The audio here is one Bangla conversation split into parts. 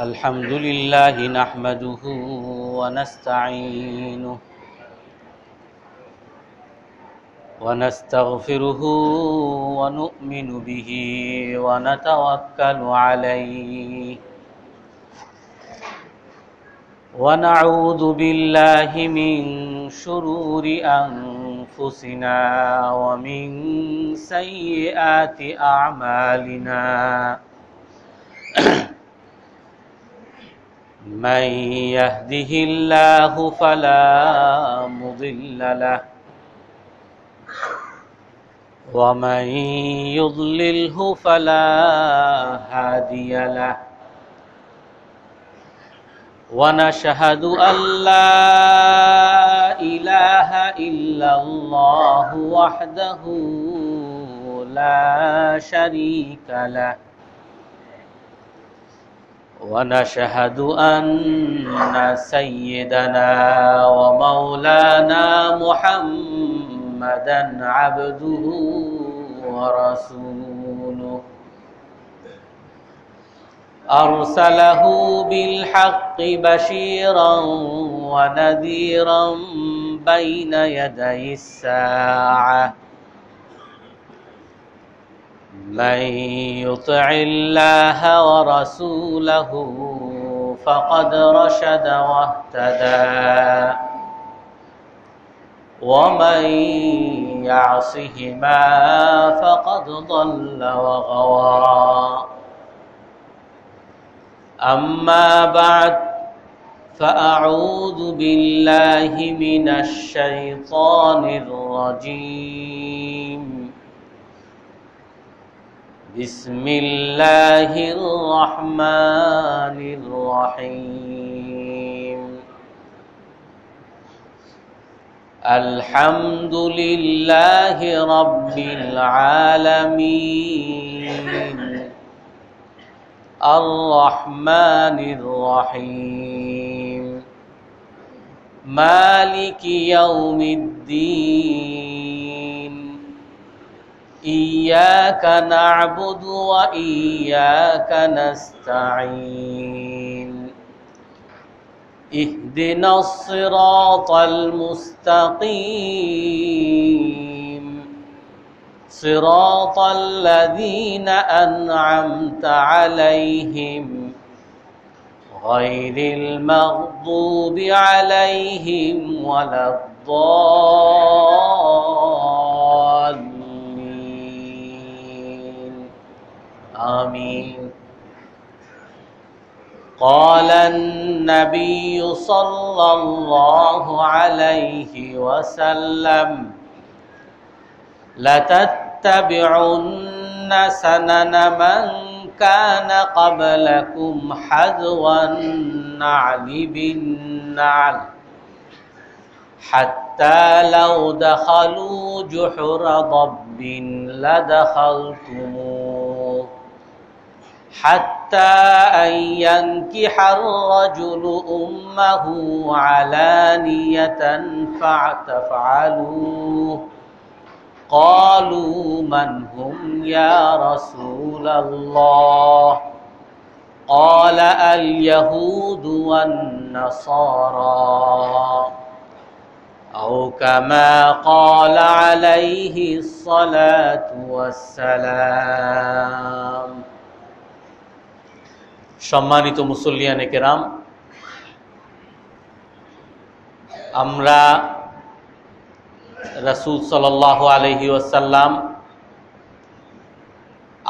अल्हम्दुलिल्लाह नहमदुहु व नस्तईनुहु व नस्तगफिरुहु व नु'मिनु बिही व नतवक्कलु अलैहि व नऊज़ु बिल्लाहि मिन शुरूरि अनफुसिना व मिन सय्यिआति अअमालिना मन यहदिहिल्लाहु फला मुदिल्ल लहु व मन युद्लिल्हु फला हादिय लहु व नशहदु अल्ला इलाहा इल्लल्लाहु वहदहु ला शरीका लहु व नशहदु अन्न सय्यदना व मौलाना मुहम्मदन अब्दुहु व रसूलुहु अरसलहु बिलहक्कि बशीरन व नज़ीरन बैन यदैस्साअह मन युतिइल्लाह व रसूलहु फ़क़द रशद वहतदा व मन यअसिहिमा फ़क़द ضल व गवा अम्मा बअद फ़अऊज़ु बिल्लाहि मिनश शैतानिर रजीम बिस्मिल्लाहिर रहमानिर रहीम अल्हम्दुलिल्लाहि रब्बिल आलमीन अर्रहमानिर रहीम मालिकि यौमिद्दीन इय्याका नअबुदु व इय्याका नस्तईन इहदिनस सिरातल मुस्तकीम सिरातल लज़ीना अनअमता अलैहिम गैरिल मग़दूबि अलैहिम वलद्दाल्लीन आमीन। क़ाल अन्नबिय्यु सल्लल्लाहु अलैहि वसल्लम लतत्तबिउन्न सनन मन कान क़ब्लकुम हज़वन नअलि बिन्नअल हत्ता लौ दख़लू जुहुर ضब्बिन लदख़लतुमूह हत्ता अन यंकिहर रजुलु उम्महु अलानियतन फ़अतफ़अलूह क़ालू मन हुम या रसूलल्लाह क़ाल अल यहूदु वन नसारा औ कमा क़ाल अलैहि स्सलातु वस्सलाम। सम्मानित मुसल्लियाने केराम, আমরা রাসূল সাল্লাল্লাহু আলাইহি ওয়াসাল্লাম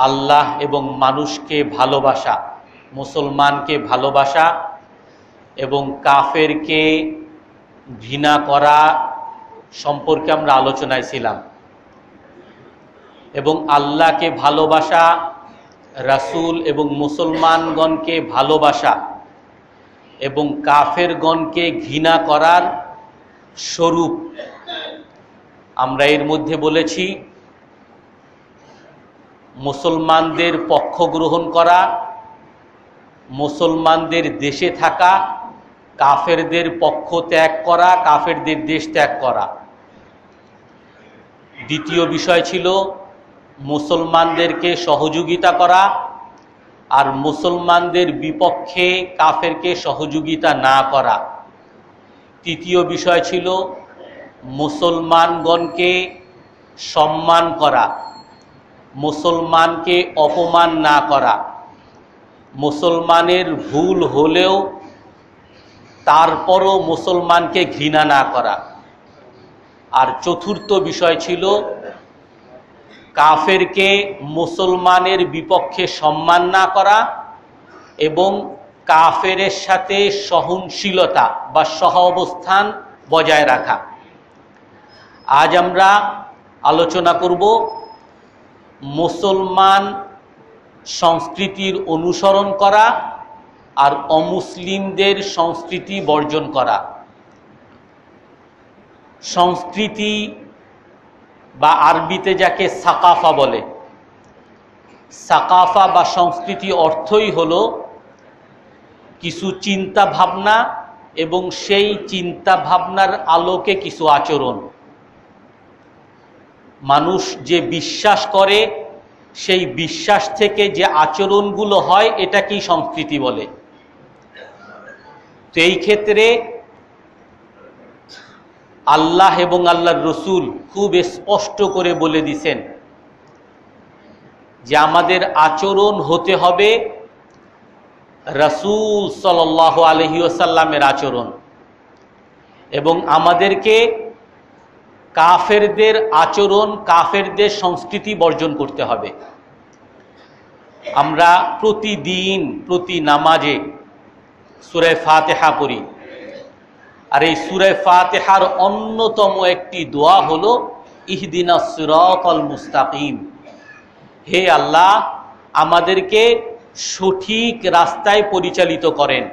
আল্লাহ এবং মানুষকে ভালোবাসা, মুসলমানকে ভালোবাসা এবং কাফেরকে ঘৃণা করা সম্পর্কে আমরা আলোচনায় ছিলাম এবং আল্লাহকে ভালোবাসা, রাসূল এবং মুসলমানগণকে ভালোবাসা এবং কাফেরগণকে ঘৃণা করার স্বরূপ আমরা এর মধ্যে বলেছি মুসলমানদের পক্ষ গ্রহণ করা, মুসলমানদের দেশে থাকা, কাফেরদের পক্ষ ত্যাগ করা, কাফেরদের দেশ ত্যাগ করা। দ্বিতীয় বিষয় ছিল মুসলমানদেরকে সহযোগিতা করা আর মুসলমানদের বিপক্ষে কাফেরকে সহযোগিতা না করা। তৃতীয় বিষয় ছিল মুসলমানগণকে সম্মান করা, মুসলমানকে অপমান না করা, মুসলমানের ভুল হলেও তারপরও মুসলমানকে ঘৃণা না করা। আর চতুর্থ বিষয় ছিল কাফেরকে মুসলমানের বিপক্ষে সম্মান না করা এবং কাফেরের সাথে সহনশীলতা বা সহাবস্থান বজায় রাখা। আজ আমরা আলোচনা করব মুসলমান সংস্কৃতির অনুসরণ করা আর অমুসলিমদের সংস্কৃতি বর্জন করা। সংস্কৃতি বা আরবিতে যাকে সাকাফা বলে, সাকাফা বা সংস্কৃতি অর্থই হলো কিছু চিন্তা ভাবনা এবং সেই চিন্তা ভাবনার আলোকে কিছু আচরণ। মানুষ যে বিশ্বাস করে সেই বিশ্বাস থেকে যে আচরণগুলো হয় এটাকেই সংস্কৃতি বলে। তো এই ক্ষেত্রে আল্লাহ এবং আল্লাহর রসুল খুব স্পষ্ট করে বলে দিছেন যে আমাদের আচরণ হতে হবে রাসূল সাল্লাল্লাহু আলাইহি ওয়াসাল্লামের আচরণ, এবং আমাদেরকে কাফেরদের আচরণ, কাফেরদের সংস্কৃতি বর্জন করতে হবে। আমরা প্রতিদিন প্রতি নামাজে সূরা ফাতিহা পড়ি, আর এই সূরা ফাতিহার অন্যতম একটি দোয়া হলো ইহদিনাস সিরাতাল মুস্তাকিম। হে আল্লাহ, আমাদেরকে সঠিক রাস্তায় পরিচালিত করেন।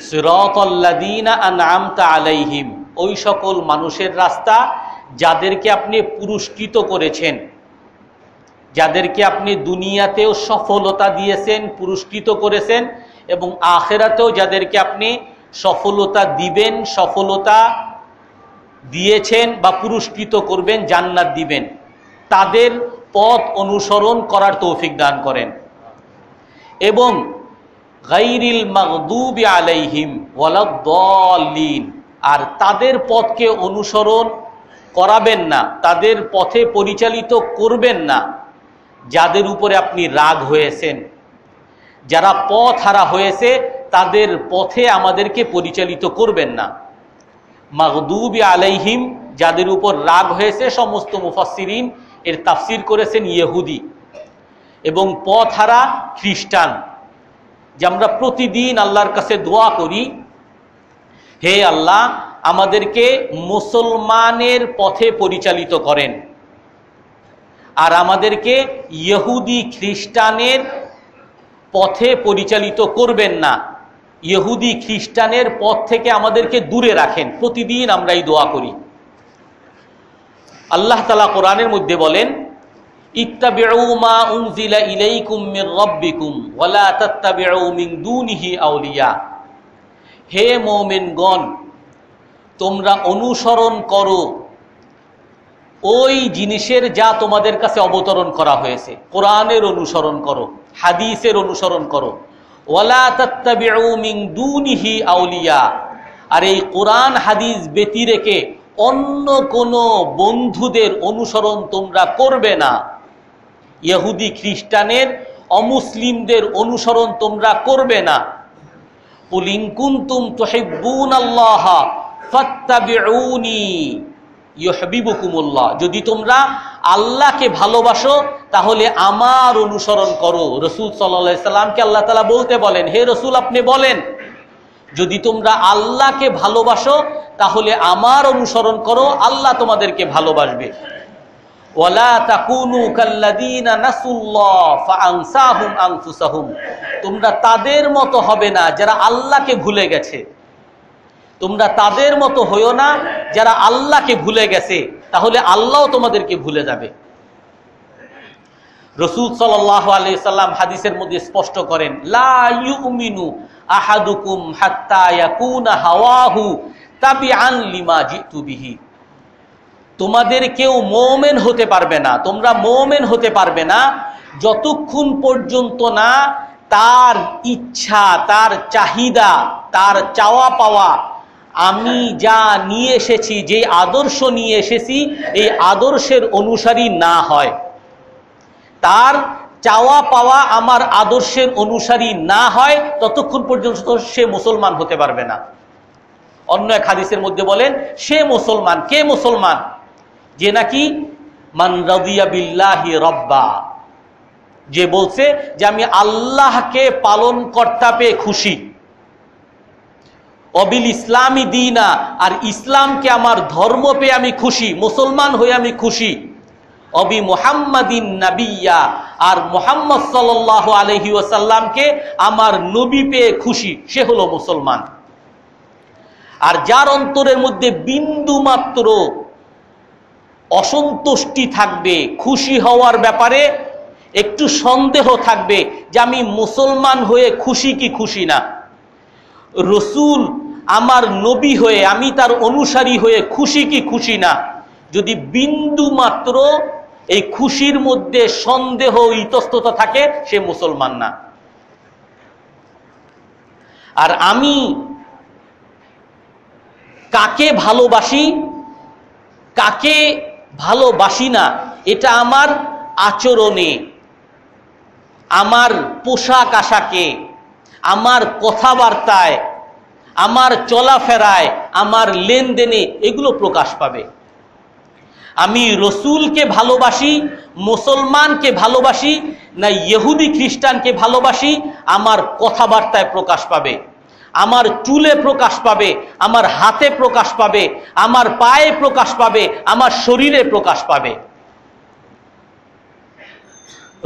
সিরাতাল্লাযীনা আনআমতা আলাইহিম, ওই সকল মানুষের রাস্তা যাদেরকে আপনি পুরস্কৃত করেছেন, যাদেরকে আপনি দুনিয়াতেও সফলতা দিয়েছেন, পুরস্কৃত করেছেন, এবং আখিরাতেও যাদেরকে আপনি সফলতা দিবেন, সফলতা দিয়েছেন বা পুরস্কৃত করবেন, জান্নাত দিবেন, তাদের পথ অনুসরণ করার তৌফিক দান করেন। এবং গায়রিল মাগদুবি আলাইহিম ওয়ালাদ-দাল্লিন, আর তাদের পথকে অনুসরণ করাবেন না, তাদের পথে পরিচালিত করবেন না যাদের উপরে আপনি রাগ হয়েছেন। যারা পথ হারা হয়েছে তাদের পথে আমাদেরকে পরিচালিত করবেন না। মাগদুবি আলাইহিম, যাদের উপর রাগ হয়েছে, সমস্ত মুফাসসিরিন এর তাফসীর করেছেন ইহুদি, এবং পথ হারা খ্রিস্টান। যে আমরা প্রতিদিন আল্লাহর কাছে দোয়া করি, হে আল্লাহ, আমাদেরকে মুসলমানের পথে পরিচালিত করেন, আর আমাদেরকে ইহুদি খ্রিস্টানের পথে পরিচালিত করবেন না। ইহুদি খ্রিস্টানের পথ থেকে আমাদেরকে দূরে রাখেন। প্রতিদিন আমরা এই দোয়া করি। আল্লাহ তাআলা কোরআনের মধ্যে বলেন, ইত্তাবিউ মা উনজিলা ইলাইকুম মির রাব্বিকুম ওয়া লা তাত্তাবিউ মিন দুনিহি আউলিয়া। হে মুমিনগণ, তোমরা অনুসরণ করো ওই জিনিসের যা তোমাদের কাছে অবতরণ করা হয়েছে। কোরআনের অনুসরণ করো, হাদিসের অনুসরণ করো। ওয়ালা তাত্তাবিউ মিন দুনিহি আউলিয়া, আর এই কোরআন হাদিস ব্যতি রেখে অন্য কোনো বন্ধুদের অনুসরণ তোমরা করবে না। ইহুদি খ্রিস্টানের, অমুসলিমদের অনুসরণ তোমরা করবে না। কুল ইন কুনতুম তুহিব্বুনাল্লাহ ফাত্তাবিউনি ইউহিব্বুকুমুল্লাহ, যদি তোমরা আল্লাহকে ভালোবাসো তাহলে আমার অনুসরণ করো। রাসূল সাল্লাল্লাহু আলাইহি সাল্লামকে আল্লাহ তাআলা বলতে বলেন, হে রাসূল, আপনি বলেন যদি তোমরা আল্লাহকে ভালোবাসো তাহলে আমার অনুসরণ করো, আল্লাহ তোমাদেরকে ভালোবাসবে। ওয়ালা তাকুনু কাল্লাযীনা নাসুল্লাহ ফাআনসাহুম আনফুসাহুম, তোমরা তাদের মতো হবে না যারা আল্লাহকে ভুলে গেছে। তোমরা তাদের মতো হইও না যারা আল্লাহকে ভুলে গেছে, তাহলে আল্লাহও তোমাদেরকে ভুলে যাবে। রাসূল সাল্লাল্লাহু আলাইহি সাল্লাম হাদিসের মধ্যে স্পষ্ট করেন, লা ইউমিনু আহাদুকুম হাত্তা ইয়াকুনা হাওয়াহু তাবিআন লিমা জিতু বিহি। তোমাদের কেউ মুমিন হতে পারবে না, তোমরা মুমিন হতে পারবে না যতক্ষণ পর্যন্ত না তার ইচ্ছা, তার চাহিদা, তার চাওয়া পাওয়া, আমি যা নিয়ে এসেছি, যে আদর্শ নিয়ে এসেছি, এই আদর্শের অনুসারী না হয়। তার চাওয়া পাওয়া আমার আদর্শের অনুসারী না হয় ততক্ষণ পর্যন্ত সে মুসলমান হতে পারবে না। অন্য এক হাদিসের মধ্যে বলেন, সে মুসলমান। কে মুসলমান? যে নাকি মান রাদিয়া বিল্লাহি রাব্বা, যে বলছে যে আমি আল্লাহকে পালন কর্তা পেয়ে খুশি, অবিল ইসলামী দীনা, আর ইসলামকে আমার ধর্ম পেয়ে আমি খুশি, মুসলমান হয়ে আমি খুশি, অবি মুহাম্মাদিন নাবিয়্যা, আর মুহাম্মদ সাল্লাল্লাহু আলাইহি ওয়াসাল্লামকে আমার নবী পেয়ে খুশি, সে হলো মুসলমান। আর যার অন্তরের মধ্যে বিন্দু মাত্র অসন্তুষ্টি থাকবে, খুশি হওয়ার ব্যাপারে একটু সন্দেহ থাকবে যে আমি মুসলমান হয়ে খুশি কি খুশি না, রসুল আমার নবী হয়ে আমি তার অনুসারী হয়ে খুশি কি খুশি না, যদি বিন্দু মাত্র এই খুশির মধ্যে সন্দেহ ইতস্ততা থাকে, সে মুসলমান না। আর আমি কাকে ভালোবাসি, কাকে ভালোবাসি না, এটা আমার আচরণে, আমার পোশাক আশাকে, আমার কথাবার্তায়, আমার চলাফেরায়, আমার লেনদেনে এগুলো প্রকাশ পাবে। আমি রসুলকে ভালোবাসি, মুসলমানকে ভালোবাসি না ইহুদি খ্রিস্টানকে ভালোবাসি, আমার কথাবার্তায় প্রকাশ পাবে, আমার চুলে প্রকাশ পাবে, আমার হাতে প্রকাশ পাবে, আমার পায়ে প্রকাশ পাবে, আমার শরীরে প্রকাশ পাবে।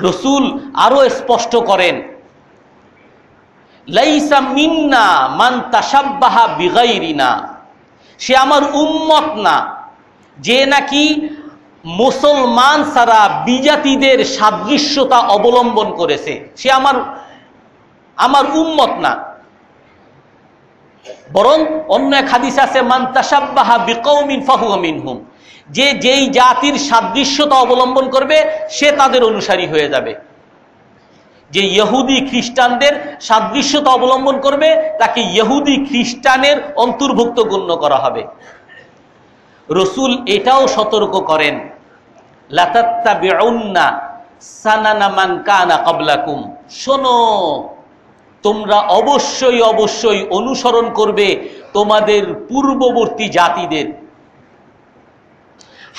রসুল আরো স্পষ্ট করেন, লাইসা মিন্না মান তাশাব্বাহা বিগাইরিনা, সে আমার উম্মত না যে নাকি মুসলমান ছাড়া বিজাতিদের সাদৃশ্যতা অবলম্বন করেছে, সে আমার উম্মত না। বরং অন্য এক হাদিস আছে, মান তাশাব্বাহা বিকৌমিন ফাহুয়া মিনহুম, যে যেই জাতির সাদৃশ্যতা অবলম্বন করবে সে তাদের অনুসারী হয়ে যাবে। যে ইহুদি খ্রিস্টানদের সাদৃশ্যতা অবলম্বন করবে তাকে ইহুদি খ্রিস্টানের অন্তর্ভুক্ত গণ্য করা হবে। রসুল এটাও সতর্ক করেন, লাতাত্তাবিউন্না সানানা মান কানা ক্বাবলাকুম, শোনো তোমরা অবশ্যই অবশ্যই অনুসরণ করবে তোমাদের পূর্ববর্তী জাতিদের।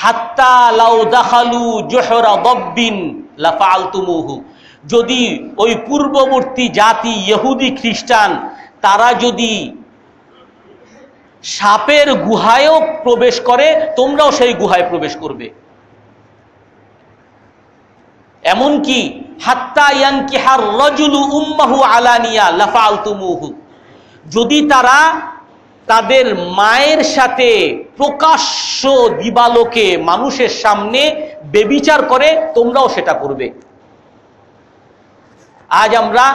হাত্তা লাউ দাখালু জুহরা দাব্বিন লাফালতুমুহু, যদি ওই পূর্ববর্তী জাতি ইহুদি খ্রিস্টান তারা যদি সাপের গুহায়ও প্রবেশ করে, তোমরাও সেই গুহায় প্রবেশ করবে। এমনকি হাত্তা ইয়ানকিহার রাজুলু উম্মাহু আলানিয়া লাফালতুমুহু, যদি তারা তাদের মায়ের সাথে প্রকাশ্য দিবালোকে মানুষের সামনে বেবিচার করে, তোমরাও সেটা করবে। আজ আমরা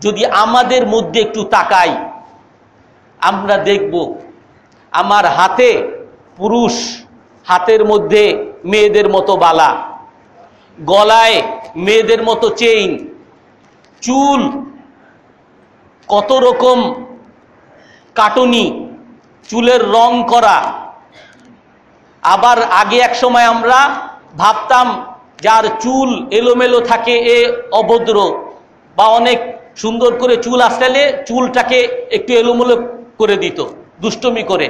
যদি আমাদের মধ্যে একটু তাকাই, আমরা দেখব আমার হাতে পুরুষ, হাতের মধ্যে মেয়েদের মতো বালা, গলায় মেয়েদের মতো চেইন, চুল কত রকম কাটুনি, চুলের রং করা। আবার আগে এক সময় আমরা ভাবতাম যার চুল এলোমেলো থাকে এ অভদ্র, বা অনেক সুন্দর করে চুল আসলে চুলটাকে একটু এলোমেলো করে দিত দুষ্টমি করে।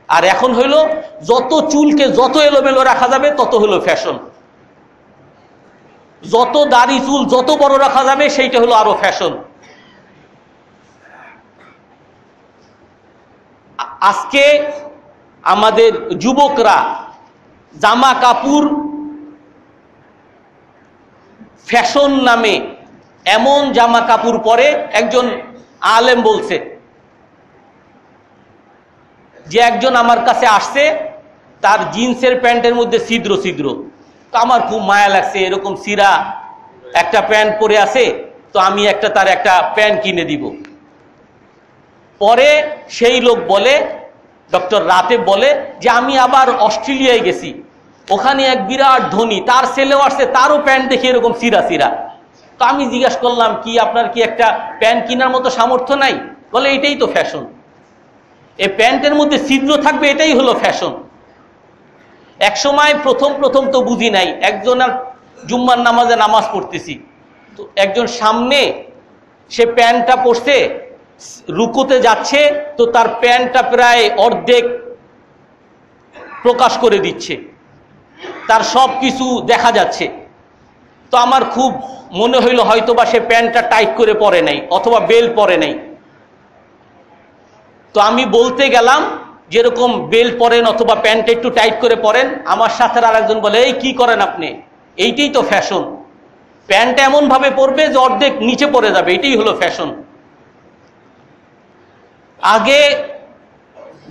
আর এখন হইল যত চুলকে যত এলোমেলো রাখা যাবে তত হলো ফ্যাশন, যত দাড়ি চুল যত বড় রাখা যাবে সেইটা হলো আরো ফ্যাশন। আজকে আমাদের যুবকরা জামা কাপড় ফ্যাশন নামে এমন জামা কাপড় পরে, একজন আলেম বলছে যে একজন আমার কাছে আসছে, তার জিন্সের প্যান্টের মধ্যে ছিদ্র ছিদ্র, তো আমার খুব মায়া লাগছে, এরকম সিরা একটা প্যান্ট পরে আছে, তো আমি তার একটা প্যান্ট কিনে দিব। পরে সেই লোক বলে, ডক্টর রাতে বলে যে আমি আবার অস্ট্রেলিয়ায় গেছি, ওখানে এক বিরাট ধনী, তার ছেলেও আসছে, তারও প্যান্ট দেখে এরকম সিরা সিরা। তো আমি জিজ্ঞাসা করলাম, কি আপনার কি একটা প্যান্ট কেনার মতো সামর্থ্য নাই? বলে এটাই তো ফ্যাশন, এই প্যান্টের মধ্যে ছিদ্র থাকবে, এটাই হলো ফ্যাশন। এক সময় প্রথম তো বুঝি নাই, একজনের জুম্মার নামাজে নামাজ পড়তেছি, তো একজন সামনে সে প্যান্টটা পরছে, রুকুতে যাচ্ছে, তো তার প্যান্টটা প্রায় অর্ধেক প্রকাশ করে দিচ্ছে, তার সব কিছু দেখা যাচ্ছে। তো আমার খুব মনে হইল হয়তোবা সে প্যান্টটা টাইট করে পরে নাই, অথবা বেল্ট পরে নাই। তো আমি বলতে গেলাম যেরকম বেল্ট পরেন অথবা প্যান্ট একটু টাইট করে পরেন। আমার সাথে আর একজন বলে, এই কি করেন আপনি? এইটাই তো ফ্যাশন, প্যান্ট এমন ভাবে পরবে যে অর্ধেক নিচে পড়ে যাবে, এটাই হলো ফ্যাশন। আগে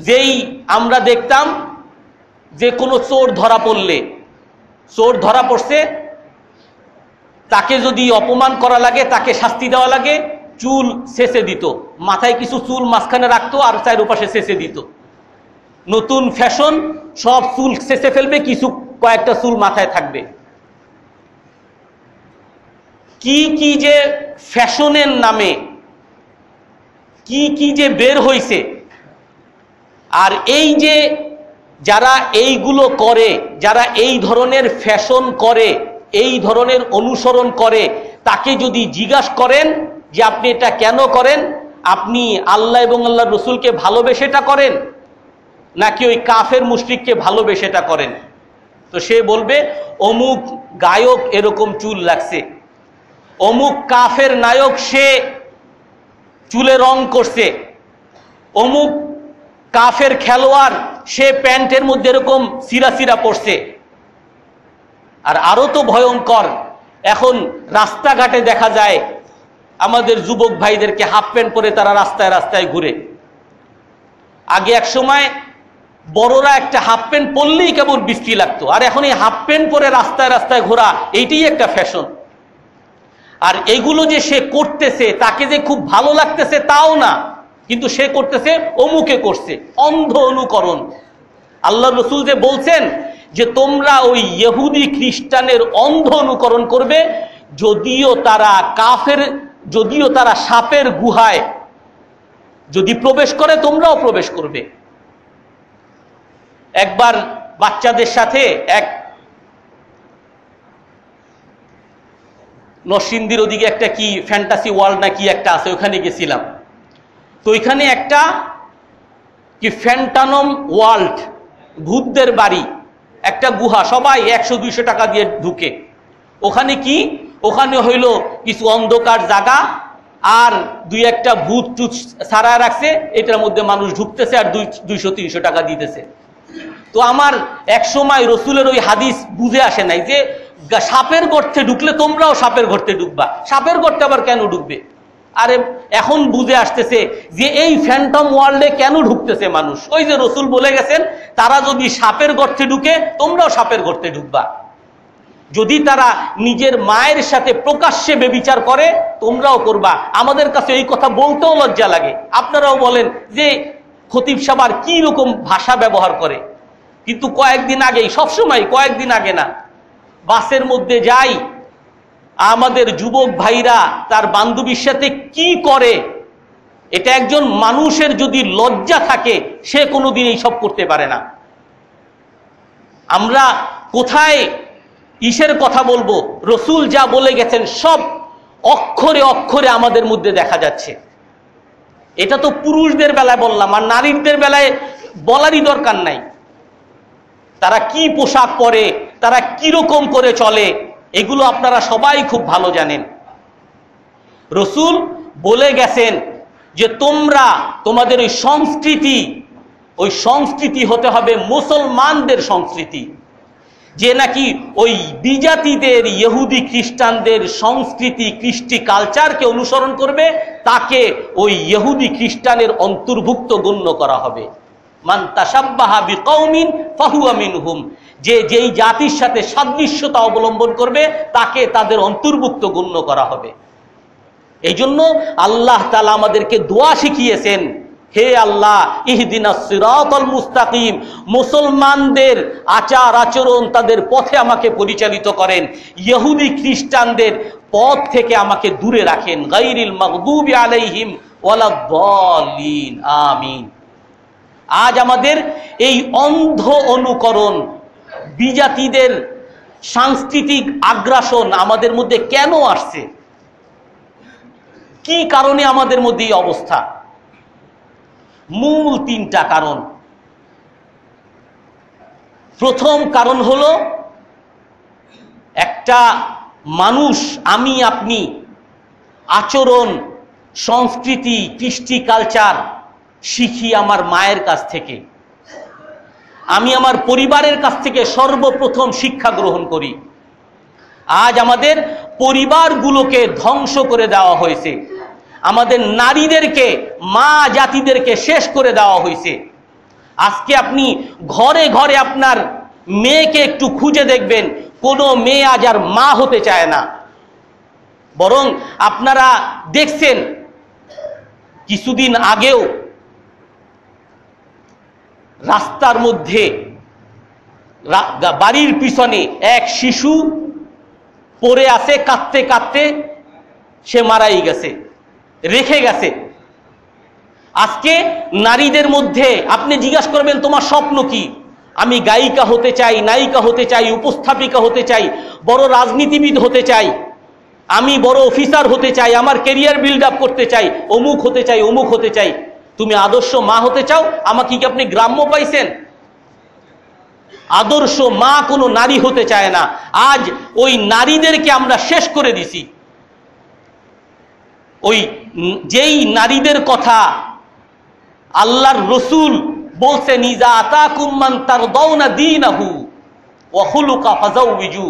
যেই আমরা দেখতাম যে কোনো চোর ধরা পড়লে, চোর ধরা পড়ছে, তাকে যদি অপমান করা লাগে, তাকে শাস্তি দেওয়া লাগে, চুল শেষে দিত, মাথায় কিছু চুল মাঝখানে রাখতো আর চারপাশে শেষে দিত। নতুন ফ্যাশন, সব চুল শেষে ফেলবে, কিছু কয়েকটা চুল মাথায় থাকবে। কি কি যে ফ্যাশনের নামে কি কি যে বের হইছে। আর এই যে যারা এইগুলো করে, যারা এই ধরনের ফ্যাশন করে, এই ধরনের অনুসরণ করে, তাকে যদি জিজ্ঞাসা করেন যে আপনি এটা কেন করেন, আপনি আল্লাহ এবং আল্লাহর রসুলকে ভালোবেসে এটা করেন নাকি ওই কাফের মুশরিককে ভালোবেসে এটা করেন, তো সে বলবে অমুক গায়ক এরকম চুল লাগছে, অমুক কাফের নায়ক সে চুলে রং করছে, অমুক কাফের খেলোয়াড় সে প্যান্টের মধ্যে এরকম সিরা সিরা পড়ছে। আর আরো তো ভয়ঙ্কর, এখন রাস্তাঘাটে দেখা যায় আমাদের যুবক ভাইদেরকে হাফ প্যান্ট পরে তারা রাস্তায় রাস্তায় ঘুরে। আগে এক সময় বড়রা একটা হাফ প্যান্ট পরলেই কেমন বিশ্রী লাগতো, আর এখন এই হাফ প্যান্ট পরে রাস্তায় রাস্তায় ঘোরা এইটাই একটা ফ্যাশন। আর এগুলো যে সে করতেছে, তাকে যে খুব ভালো লাগতেছে তাও না, কিন্তু সে করতেছে অমুকে করছে, অন্ধ অনুকরণ। আল্লাহ রসুল যে বলছেন যে তোমরা ওই ইহুদি খ্রিস্টানের অন্ধ অনুকরণ করবে, যদিও তারা কাফের, যদিও তারা সাপের গুহায় যদি প্রবেশ করে তোমরাও প্রবেশ করবে। একবার বাচ্চাদের সাথে এক নরসিংদীর ওদিকে একটা কি ফ্যান্টাসি ওয়ার্ল্ড না কি একটা আছে, ওখানে গেছিলাম। তো ওইখানে একটা কি ফ্যান্টানম ওয়ার্ল্ড, ভূতদের বাড়ি, একটা গুহা, সবাই 100-200 টাকা দিয়ে ঢুকে। ওখানে কি, ওখানে হইল কিছু অন্ধকার জায়গা আর দুই একটা ভূত টুত সারা রাখছে, এটার মধ্যে মানুষ ঢুকতেছে আর 200-300 টাকা দিতেছে। তো আমার এক সময় রসুলের ওই হাদিস বুঝে আসে নাই যে সাপের গর্তে ঢুকলে তোমরাও সাপের গর্তে ঢুকবা, সাপের গর্তে আবার কেন ঢুকবে? আরে এখন বুঝে আসতেছে যে এই ফ্যান্টম ওয়ার্ল্ডে কেন ঢুকতেছে মানুষ। ওই যে রসুল বলে গেছেন তারা যদি সাপের গর্তে ঢুকে তোমরাও সাপের গর্তে ঢুকবা, যদি তারা নিজের মায়ের সাথে প্রকাশ্যে বেবিচার করে তোমরাও করবা। আমাদের কাছে এই কথা বলতেও লজ্জা লাগে। আপনারাও বলেন যে খতিব সাহেব আর কি রকম ভাষা ব্যবহার করে, কিন্তু কয়েকদিন আগেই, সবসময় কয়েকদিন আগে না, বাসের মধ্যে যাই, আমাদের যুবক ভাইরা তার বান্ধবীর সাথে কি করে, এটা একজন মানুষের যদি লজ্জা থাকে সে কোনোদিন এইসব করতে পারে না। আমরা কোথায় ইসের কথা বলবো? রসুল যা বলে গেছেন সব অক্ষরে অক্ষরে আমাদের মধ্যে দেখা যাচ্ছে। এটা তো পুরুষদের বেলায় বললাম, আর নারীদের বেলায় বলারই দরকার নাই। তারা কি পোশাক পরে, তারা কিরকম করে চলে, এগুলো আপনারা সবাই খুব ভালো জানেন। রসুল বলে গেছেন যে তোমরা তোমাদের ওই সংস্কৃতি হতে হবে মুসলমানদের সংস্কৃতি। যে নাকি ওই বিজাতিদের, ইহুদি খ্রিস্টানদের সংস্কৃতি, কৃষ্টি কালচারকে অনুসরণ করবে, তাকে ওই ইহুদি খ্রিস্টানের অন্তর্ভুক্ত গণ্য করা হবে। মান তাশাব্বাহা বিকওমিন ফাহুয়া মিনহুম, যে যেই জাতির সাথে সাদৃশ্যতা অবলম্বন করবে তাকে তাদের অন্তর্ভুক্ত গণ্য করা হবে। এই জন্য আল্লাহ তাআলা আমাদেরকে দোয়া শিখিয়েছেন হে আল্লাহ ইহদিনাস সিরাতাল মুস্তাকিম, মুসলমানদের আচার আচরণ তাদের পথে আমাকে পরিচালিত করেন, ইহুদি খ্রিস্টানদের পথ থেকে আমাকে দূরে রাখেন। গায়রিল মাগদুবি আলাইহিম ওয়ালাদ-দাল্লিন, আমিন। আজ আমাদের এই অন্ধ অনুকরণ, বিজাতিদের সাংস্কৃতিক আগ্রাসন আমাদের মধ্যে কেন আসছে? কি কারণে আমাদের মধ্যে এই অবস্থা? মূল তিনটা কারণ। প্রথম কারণ হলো, একটা মানুষ, আমি আপনি আচরণ, সংস্কৃতি, কৃষ্টি, কালচার শিখি আমার মায়ের কাছ থেকে, আমি আমার পরিবারের কাছ থেকে সর্বপ্রথম শিক্ষা গ্রহণ করি। আজ আমাদের পরিবারগুলোকে ধ্বংস করে দেওয়া হয়েছে, আমাদের নারীদেরকে, মা জাতিদেরকে শেষ করে দেওয়া হয়েছে। আজকে আপনি ঘরে ঘরে আপনার মেয়েকে একটু খুঁজে দেখবেন, কোনো মেয়ে আজ আর মা হতে চায় না। বরং আপনারা দেখছেন কিছুদিন আগেও রাস্তার মধ্যে বাড়ির পিছনে এক শিশু পড়ে আছে, কাঁদতে কাঁদতে সে মারাই গেছে, রেখে গেছে। আজকে নারীদের মধ্যে আপনি জিজ্ঞাসা করবেন তোমার স্বপ্ন কি? আমি গায়িকা হতে চাই, নায়িকা হতে চাই, উপস্থাপিকা হতে চাই, বড় রাজনীতিবিদ হতে চাই, আমি বড় অফিসার হতে চাই, আমার ক্যারিয়ার বিল্ড আপ করতে চাই, অমুক হতে চাই, অমুক হতে চাই। তুমি আদর্শ মা হতে চাও? আমাকে কি আপনি গ্রাম্য পাইছেন? আদর্শ মা কোনো নারী হতে চায় না। আজ ওই নারীদেরকে আমরা শেষ করে দিছি। ওই যেই নারীদের কথা আল্লাহর রসুল বলছেন, ইজা আতাকুম মান তারদাউনা দীনাহু ওয়া খুলুকা ফাযাউবিজু,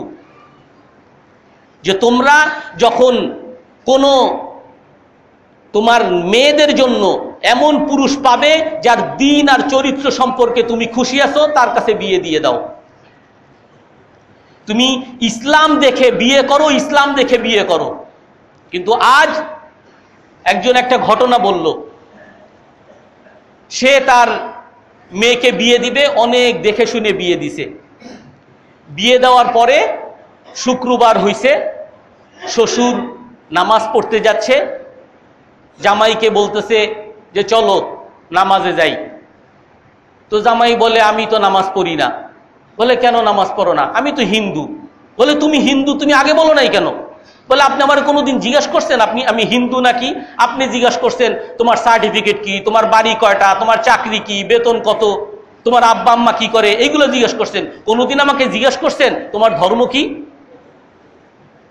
যে তোমরা যখন কোনো তোমার মেয়েদের জন্য এমন পুরুষ পাবে যার দিন আর চরিত্র সম্পর্কে তুমি খুশি আছো, তার কাছে বিয়ে দিয়ে দাও। তুমি ইসলাম দেখে বিয়ে করো, ইসলাম দেখে বিয়ে করো। কিন্তু আজ একজন একটা ঘটনা বলল, সে তার মেয়েকে বিয়ে দিবে, অনেক দেখে শুনে বিয়ে দিছে। বিয়ে দেওয়ার পরে শুক্রবার হইছে, শ্বশুর নামাজ পড়তে যাচ্ছে, জামাইকে বলতেছে যে চলো নামাজে যাই। তো জামাই বলে আমি তো নামাজ পড়ি না। বলে কেন নামাজ পড়ো না? আমি তো হিন্দু। বলে তুমি হিন্দু, তুমি আগে বলো নাই কেন? বলে আপনি আমার কোনোদিন জিজ্ঞাসা করছেন আমি হিন্দু নাকি? আপনি জিজ্ঞাসা করছেন তোমার সার্টিফিকেট কি, তোমার বাড়ি কয়টা, তোমার চাকরি কি, বেতন কত, তোমার আব্বা আম্মা কি করে, এইগুলো জিজ্ঞাসা করছেন। কোনোদিন আমাকে জিজ্ঞাসা করছেন তোমার ধর্ম কি?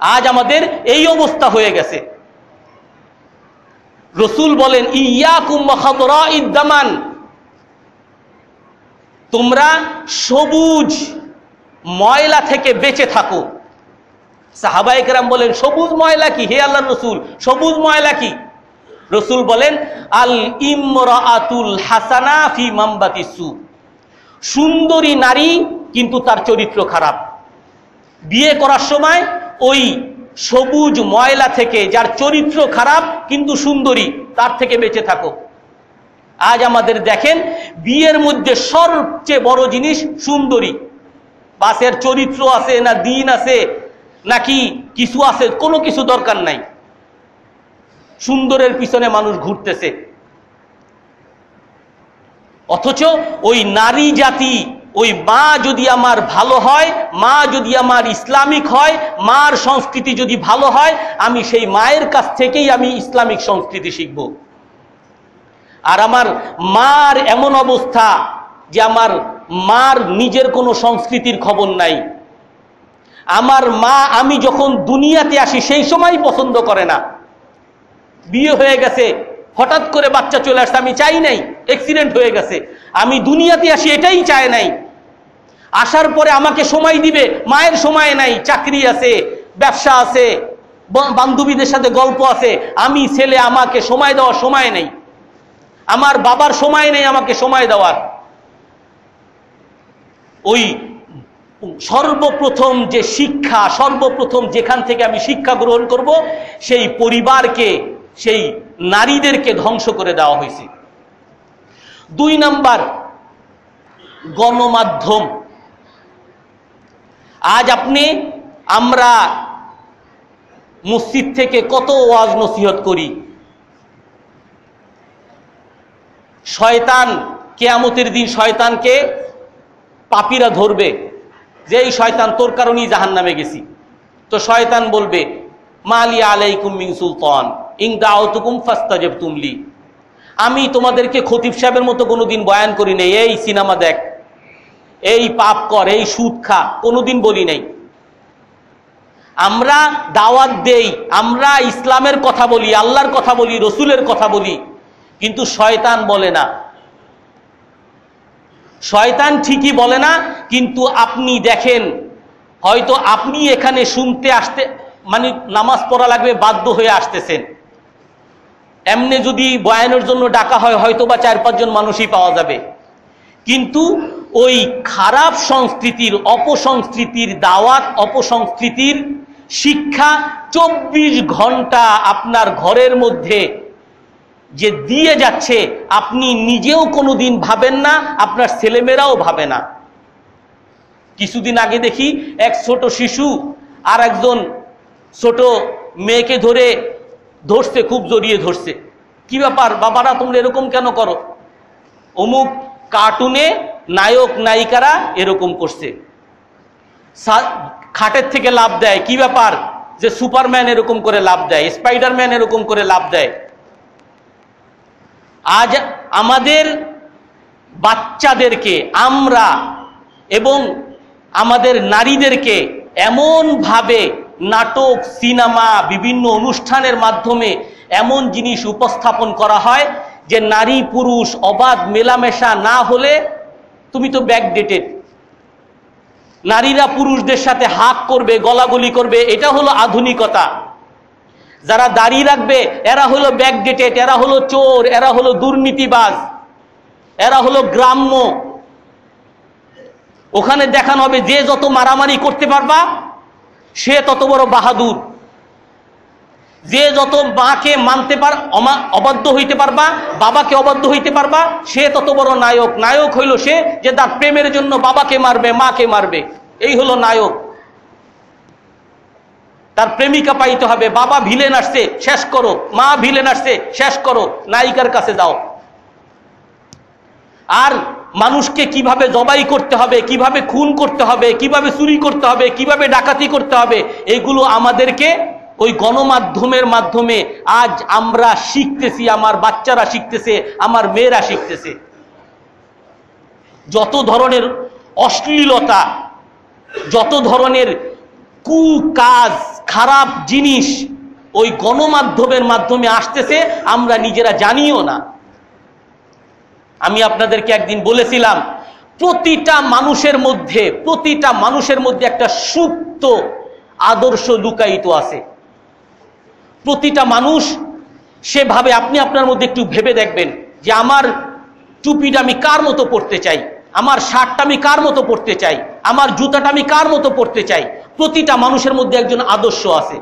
আজ আমাদের এই অবস্থা হয়ে গেছে। রসুল বলেন ইয়াকুম ওয়া খাদরাইদ দামান, তোমরা সবুজ ময়লা থেকে বেঁচে থাকো। সাহাবায়ে কেরাম বলেন সবুজ ময়লা কি হে আল্লাহর রসুল? সবুজ ময়লা কি? রসুল বলেন আল ইমরাআতুল হাসানা ফি মামবাতিস সু, সুন্দরী নারী কিন্তু তার চরিত্র খারাপ। বিয়ে করার সময় ওই সবুজ ময়লা থেকে, যার চরিত্র খারাপ কিন্তু সুন্দরী, তার থেকে বেঁচে থাকো। আজ আমাদের দেখেন বিয়ের মধ্যে সবচেয়ে বড় জিনিস সুন্দরী। বাসের চরিত্র আছে না, দিন আছে নাকি কিছু আছে, কোনো কিছু দরকার নাই, সুন্দরের পিছনে মানুষ ঘুরতেছে। অথচ ওই নারী জাতি, ওই মা যদি আমার ভালো হয়, মা যদি আমার ইসলামিক হয়, মার সংস্কৃতি যদি ভালো হয়, আমি সেই মায়ের কাছ থেকেই আমি ইসলামিক সংস্কৃতি শিখব। আর আমার মার এমন অবস্থা যে আমার মার নিজের কোনো সংস্কৃতির খবর নাই। আমার মা আমি যখন দুনিয়াতে আসি সেই সময় পছন্দ করে না। বিয়ে হয়ে গেছে, হঠাৎ করে বাচ্চা চলে আসছে, আমি চাই নাই, অ্যাক্সিডেন্ট হয়ে গেছে, আমি দুনিয়াতে আসি এটাই চায় নাই। আসার পরে আমাকে সময় দিবে, মায়ের সময় নাই, চাকরি আছে, ব্যবসা আছে, বান্ধবীদের সাথে গল্প আছে, আমি ছেলে, আমাকে সময় দেওয়ার সময় নেই, আমার বাবার সময় নেই আমাকে সময় দেওয়ার। ওই সর্বপ্রথম যে শিক্ষা, সর্বপ্রথম যেখান থেকে আমি শিক্ষা গ্রহণ করব, সেই পরিবারকে, সেই নারীদেরকে ধ্বংস করে দেওয়া হয়েছে। 2 নাম্বার, গণমাধ্যম। আজ আমরা মসজিদ থেকে কত ওয়াজ নসিহত করি, শয়তান, কিয়ামতের দিন শয়তানকে পাপীরা ধরবে যে এই শয়তান তোর কারণেই জাহান্নামে গেছি। তো শয়তান বলবে মালি আলাইকুম মিন সুলতান ইন দাউতুকুম ফাস্তাজাবতুম লি, আমি তোমাদেরকে খতিব সাহেবের মতো কোনোদিন বয়ান করি নাই, এই সিনেমা দেখ, এই পাপ কর, এই সুদ খা, কোনোদিন বলি নাই। আমরা দাওয়াত দেই, আমরা ইসলামের কথা বলি, আল্লাহর কথা বলি, রসুলের কথা বলি, কিন্তু শয়তান বলে না। শয়তান ঠিকই বলে না, কিন্তু আপনি দেখেন হয়তো আপনি এখানে শুনতে আসতে মানে নামাজ পড়া লাগবে বাধ্য হয়ে আসতেছেন, এমনি যদি বয়ানের জন্য ডাকা হয় হয়তো বা 4-5 জন মানুষই পাওয়া যাবে, কিন্তু ওই খারাপ সংস্কৃতির, অপসংস্কৃতির দাওয়াত, অপসংস্কৃতির শিক্ষা 24 ঘন্টা আপনার ঘরের মধ্যে যে দিয়ে যাচ্ছে, আপনি নিজেও কোনোদিন ভাবেন না, আপনার ছেলেমেয়েরাও ভাবে না। কিছুদিন আগে দেখি এক ছোট শিশু আর একজন ছোট মেয়েকে ধরছে, খুব জড়িয়ে ধরছে। কি ব্যাপার বাবারা, তোমরা এরকম কেন করো? অমুক কার্টুনে নায়ক নায়িকারা এরকম করছে, খাটের থেকে লাফ দেয়। কি ব্যাপার? যে সুপারম্যান এরকম করে লাফ দেয়, স্পাইডারম্যান এরকম করে লাফ দেয়। আজ আমাদের বাচ্চাদেরকে আমরা এবং আমাদের নারীদেরকে এমনভাবে নাটক, সিনেমা, বিভিন্ন অনুষ্ঠানের মাধ্যমে এমন জিনিস উপস্থাপন করা হয় যে নারী পুরুষ অবাধ মেলামেশা না হলে তুমি তো ব্যাকডেটেড। নারীরা পুরুষদের সাথে হাক করবে, গলাগলি করবে, এটা হলো আধুনিকতা। যারা দাড়ি রাখবে এরা হলো ব্যাকডেটেড, এরা হলো চোর, এরা হলো দুর্নীতিবাজ, এরা হলো গ্রাম্য। ওখানে দেখানো হবে যে যত মারামারি করতে পারবা সে তত বড় বাহাদুর, যে যত মাকে মানতে অবাধ্য হইতে পারবা, বাবাকে অবাধ্য হইতে পারবা, সে তত বড় নায়ক। নায়ক হইল সে যে তার প্রেমের জন্য বাবাকে মারবে, মাকে মারবে, এই হলো নায়ক। তার প্রেমিকা পাইতে হবে, বাবা ভিলেন আসছে শেষ করো, মা ভিলেন আসছে শেষ করো, নায়িকার কাছে যাও। আর মানুষকে কিভাবে জবাই করতে হবে, কিভাবে খুন করতে হবে, কিভাবে চুরি করতে হবে, কিভাবে ডাকাতি করতে হবে, এগুলো আমাদেরকে ওই গণমাধ্যমের মাধ্যমে আজ আমরা শিখতেছি, আমার বাচ্চারা শিখতেছে, আমার মেয়েরা শিখতেছে। যত ধরনের অশ্লীলতা, যত ধরনের কুকাজ, খারাপ জিনিস ওই গণমাধ্যমের মাধ্যমে আসতেছে, আমরা নিজেরা জানিও না। আমি আপনাদেরকে একদিন বলেছিলাম প্রতিটা মানুষের মধ্যে একটা সুপ্ত আদর্শ লুকায়িত আছে। প্রতিটা মানুষ সেভাবে, আপনি আপনার মধ্যে একটু ভেবে দেখবেন যে আমার টুপিটা আমি কার মতো পরতে চাই, আমার শার্টটা আমি কার মতো পরতে চাই, আমার জুতাটা আমি কার মতো পরতে চাই। প্রতিটা মানুষের মধ্যে একজন আদর্শ আছে।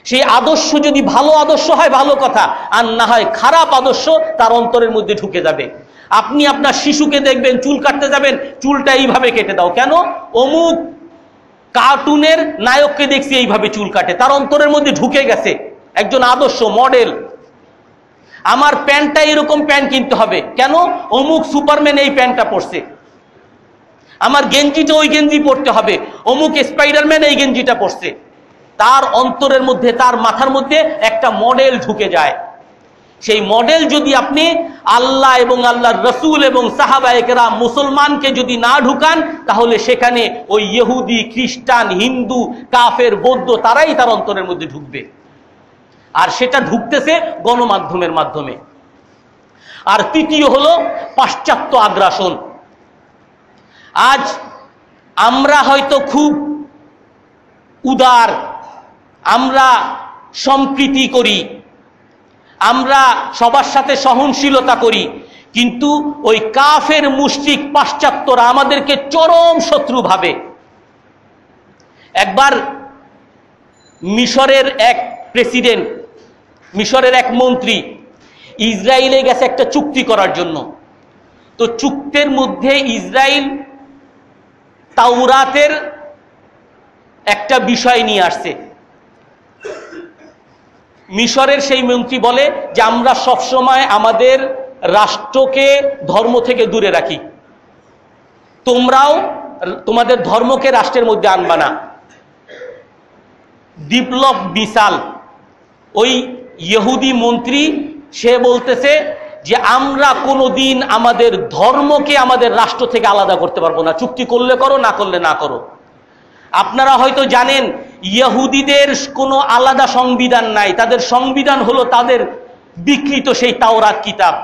সেই আদর্শ যদি ভালো আদর্শ হয় ভালো কথা, আর না হয় খারাপ আদর্শ তার অন্তরের মধ্যে ঢুকে যাবে। আপনি আপনার শিশুকে দেখবেন চুল কাটতে যাবেন, চুলটা এইভাবে কেটে দাও, কেন? অমুক কার্টুনের নায়ককে দেখছি এইভাবে চুল কাটে, তার অন্তরের মধ্যে ঢুকে গেছে একজন আদর্শ মডেল। আমার প্যান্টটা এরকম প্যান্ট কিনতে হবে, কেন? অমুক সুপারম্যান এই প্যান্টটা পরছে। আমার গেঞ্জিটা ওই গেঞ্জি পরতে হবে, অমুক স্পাইডারম্যান এই গেঞ্জিটা পরছে। তার অন্তরের মধ্যে, তার মাথার মধ্যে একটা মডেল ঢুকে যায়। সেই মডেল যদি আপনি আল্লাহ এবং আল্লাহর রসুল এবং সাহাবায়ে কেরাম মুসলমানকে যদি না ঢুকান, তাহলে সেখানে ওই ইহুদি, খ্রিস্টান, হিন্দু, কাফের, বৌদ্ধ তারাই তার অন্তরের মধ্যে ঢুকবে। আর সেটা ঢুকতেছে গণমাধ্যমের মাধ্যমে। আর তৃতীয় হলো পাশ্চাত্য আগ্রাসন। আজ আমরা হয়তো খুব উদার, আমরা সম্প্রীতি করি, আমরা সবার সাথে সহনশীলতা করি, কিন্তু ওই কাফের মুশরিক পাশ্চাত্যরা আমাদেরকে চরম শত্রু ভাবে। একবার মিশরের এক প্রেসিডেন্ট, মিশরের এক মন্ত্রী ইসরায়েলে গেছে একটা চুক্তি করার জন্য। তো চুক্তির মধ্যে ইসরায়েল তাওরাতের একটা বিষয় নিয়ে আসছে। মিশরের সেই মন্ত্রী বলে যে আমরা সবসময় আমাদের রাষ্ট্রকে ধর্ম থেকে দূরে রাখি, তোমরাও তোমাদের ধর্মকে রাষ্ট্রের মধ্যে আনবা না। বিপ্লব বিশাল ওই ইহুদি মন্ত্রী সে বলতেছে যে আমরা কোনোদিন আমাদের ধর্মকে আমাদের রাষ্ট্র থেকে আলাদা করতে পারবো না, চুক্তি করলে করো, না করলে না করো। আপনারা হয়তো জানেন ইহুদিদের কোনো আলাদা সংবিধান নাই, তাদের সংবিধান হলো তাদের বিকৃত সেই তাওরাত কিতাব।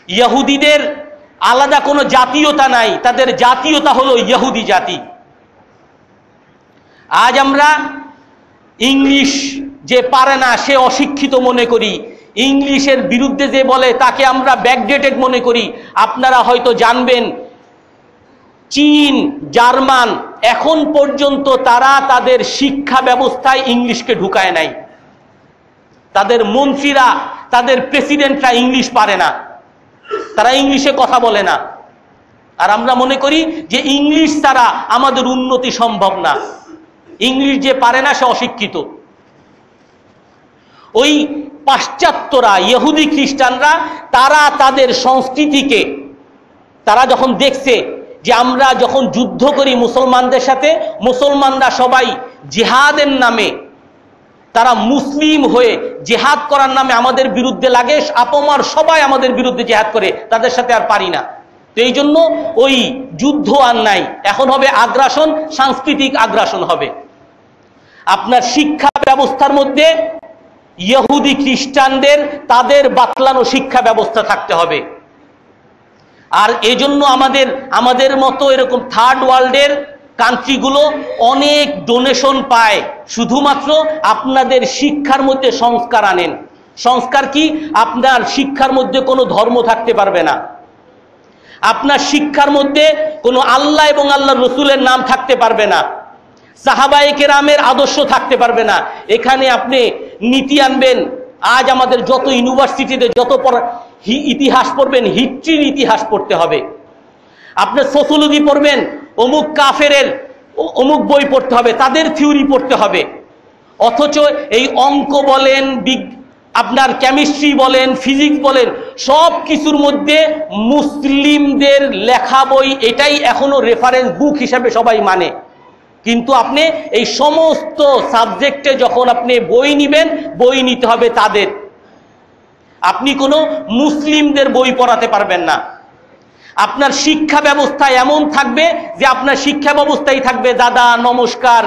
ইহুদিদের আলাদা কোনো জাতীয়তা নাই, তাদের জাতীয়তা হলো ইহুদি জাতি। আজ আমরা ইংলিশ যে পারে না সে অশিক্ষিত মনে করি, ইংলিশের বিরুদ্ধে যে বলে তাকে আমরা ব্যাকডেটেড মনে করি। আপনারা হয়তো জানবেন চীন, জার্মান এখন পর্যন্ত তারা তাদের শিক্ষা ব্যবস্থায় ইংলিশকে ঢুকায় নাই। তাদের মন্ত্রীরা, তাদের প্রেসিডেন্টরা ইংলিশ পারে না, তারা ইংলিশে কথা বলে না। আর আমরা মনে করি যে ইংলিশ ছাড়া আমাদের উন্নতি সম্ভব না, ইংলিশ যে পারে না সে অশিক্ষিত। ওই পাশ্চাত্যরা, ইহুদি খ্রিস্টানরা, তারা তাদের সংস্কৃতিকে, তারা যখন দেখছে যে আমরা যখন যুদ্ধ করি মুসলমানদের সাথে, মুসলমানরা সবাই জিহাদের নামে, তারা মুসলিম হয়ে জিহাদ করার নামে আমাদের বিরুদ্ধে লাগে, আপমার সবাই আমাদের বিরুদ্ধে জিহাদ করে, তাদের সাথে আর পারি না। তো এই জন্য ওই যুদ্ধ আর নাই, এখন হবে আগ্রাসন, সাংস্কৃতিক আগ্রাসন হবে। আপনার শিক্ষা ব্যবস্থার মধ্যে ইহুদি খ্রিস্টানদের তাদের বাতলানো শিক্ষা ব্যবস্থা থাকতে হবে। আর এজন্য আমাদের মতো এরকম থার্ড ওয়ার্ল্ডের কান্ট্রিগুলো অনেক ডোনেশন পায়, শুধুমাত্র আপনাদের শিক্ষার মধ্যে সংস্কার আনেন। সংস্কার কি? আপনার শিক্ষার মধ্যে কোনো ধর্ম থাকতে পারবে না, আপনার শিক্ষার মধ্যে কোনো আল্লাহ এবং আল্লাহর রসুলের নাম থাকতে পারবে না, সাহাবায়ে কেরামের আদর্শ থাকতে পারবে না। এখানে আপনি নীতি আনবেন। আজ আমাদের যত ইউনিভার্সিটিতে যত ইতিহাস পড়বেন, হিস্ট্রির ইতিহাস পড়তে হবে। আপনি সোশিওলজি পড়বেন, অমুক কাফেরের অমুক বই পড়তে হবে, তাদের থিওরি পড়তে হবে। অথচ এই অঙ্ক বলেন, আপনার কেমিস্ট্রি বলেন, ফিজিক্স বলেন, সব কিছুর মধ্যে মুসলিমদের লেখা বই এটাই এখনো রেফারেন্স বুক হিসাবে সবাই মানে। কিন্তু আপনি এই সমস্ত সাবজেক্টে যখন আপনি বই নিবেন, বই নিতে হবে তাদের, আপনি কোনো মুসলিমদের বই পড়াতে পারবেন না। আপনার শিক্ষা ব্যবস্থা এমন থাকবে যে আপনার শিক্ষা ব্যবস্থাই থাকবে দাদা নমস্কার,